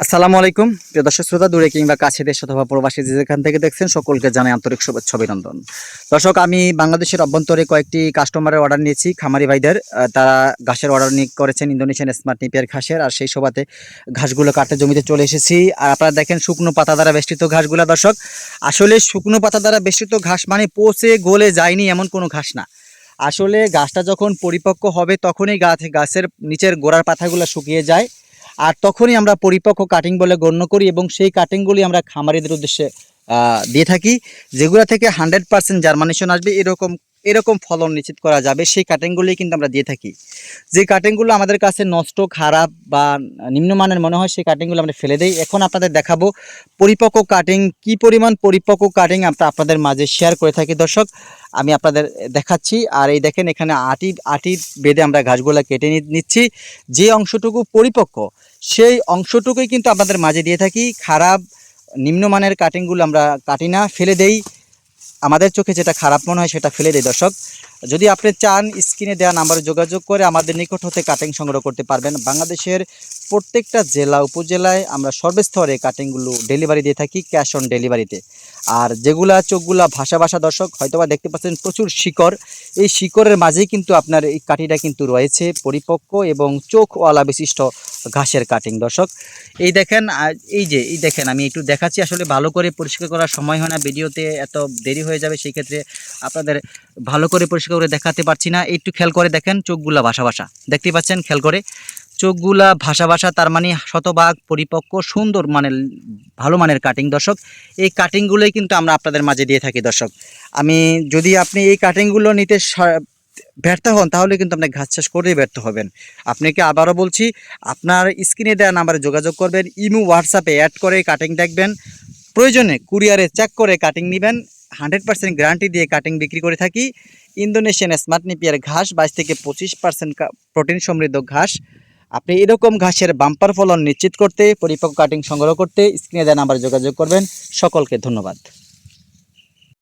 আসসালামু আলাইকুম প্রিয় দর্শক শ্রোতা, দূরে কিংবা কাছে দেশ অথবা প্রবাসী যে যেখান থেকে দেখছেন সকলকে জানাই আন্তরিক শুভেচ্ছা অভিনন্দন। দর্শক, আমি বাংলাদেশের অভ্যন্তরে কয়েকটি কাস্টমারের অর্ডার নিয়েছি খামারি ভাইদের। তারা ঘাসের অর্ডার করেছেন ইন্দোনেশিয়ান স্মার্ট নেপিয়ার ঘাসের, আর সেই সুবাদে ঘাসগুলো কাটতে জমিতে চলে এসেছি। আর আপনারা দেখেন শুকনো পাতা দ্বারা বেষ্টিত ঘাসগুলো। দর্শক, আসলে শুকনো পাতা দ্বারা বেষ্টিত ঘাস মানে পচে গলে যায়নি এমন কোনো ঘাস না। আসলে গাছটা যখন পরিপক্ক হবে তখনই গাছের নিচের গোড়ার পাতাগুলো শুকিয়ে যায়, আর তখনই আমরা পরিপক্ক কাটিং বলে গণ্য করি এবং সেই কাটিংগুলি আমরা খামারিদের উদ্দেশ্যে দিয়ে থাকি, যেগুলো থেকে 100% জার্মানেশন আসবে, এরকম এরকম ফলন নিশ্চিত করা যাবে, সেই কাটিংগুলি কিন্তু আমরা দিয়ে থাকি। যে কাটিংগুলো আমাদের কাছে নষ্ট, খারাপ বা নিম্নমানের মনে হয় সেই কাটিংগুলো আমরা ফেলে দিই। এখন আপনাদের দেখাবো পরিপক্ক কাটিং, কি পরিমাণ পরিপক্ক কাটিং আমরা আপনাদের মাঝে শেয়ার করে থাকি। দর্শক, আমি আপনাদের দেখাচ্ছি। আর এই দেখেন, এখানে আটি বেঁধে আমরা ঘাসগুলো কেটে নিচ্ছি। যে অংশটুকু পরিপক্ক সেই অংশটুকুই কিন্তু আপনাদের মাঝে দিয়ে থাকি। খারাপ নিম্নমানের কাটিংগুলো আমরা কাটি না, ফেলে দেই। আমাদের চোখে যেটা খারাপ মনে হয় সেটা ফেলে দেয়। দর্শক, যদি আপনি চান স্ক্রিনে দেওয়া নাম্বারে যোগাযোগ করে আমাদের নিকট হতে কাটিং সংগ্রহ করতে পারবেন। বাংলাদেশের প্রত্যেকটা জেলা উপজেলায় আমরা সর্বস্তরে কাটিংগুলো ডেলিভারি দিয়ে থাকি, ক্যাশ অন ডেলিভারিতে। আর যেগুলা চোখগুলা ভাসা ভাসা, দর্শক হয়তোবা দেখতে পাচ্ছেন প্রচুর শিকড়, এই শিকড়ের মাঝেই কিন্তু আপনার এই কাঠিটা কিন্তু রয়েছে পরিপক্ক এবং চোখওয়ালা বিশিষ্ট ঘাসের কাটিং। দর্শক, এই দেখেন, এই দেখেন, আমি একটু দেখাচ্ছি। আসলে ভালো করে পরিষ্কার করার সময় হয় না, ভিডিওতে এত দেরি হয়ে যাবে, সেই ক্ষেত্রে আপনাদের ভালো করে পরিষ্কার করে দেখাতে পারছি না। একটু খেয়াল করে দেখেন, চোখগুলা ভাসা ভাসা দেখতে পাচ্ছেন, খেয়াল করে চোখগুলা ভাসা ভাসা, তার মানে শতভাগ পরিপক্ক সুন্দর মানের ভালো মানের কাটিং। দর্শক, এই কাটিংগুলোই কিন্তু আমরা আপনাদের মাঝে দিয়ে থাকি। দর্শক, যদি আপনি এই কাটিংগুলো নিতে ব্যর্থ হন তাহলে কিন্তু আপনি ঘাস চাষ করেই ব্যর্থ হবেন। আপনাকে আবারও বলছি, আপনার স্ক্রিনে দেওয়া নাম্বারে যোগাযোগ করবেন, ইমো হোয়াটসঅ্যাপে অ্যাড করে কাটিং দেখবেন, প্রয়োজনে কুরিয়ারে চেক করে কাটিং নেবেন। 100% গ্যারান্টি দিয়ে কাটিং বিক্রি করে থাকি। ইন্দোনেশিয়ান স্মার্ট নেপিয়ার ঘাস 22 থেকে 25% প্রোটিন সমৃদ্ধ ঘাস। আপনি এরকম ঘাসের বাম্পার ফলন নিশ্চিত করতে, পরিপক্ক কাটিং সংগ্রহ করতে স্ক্রিনে দেওয়া নাম্বারে যোগাযোগ করবেন। সকলকে ধন্যবাদ।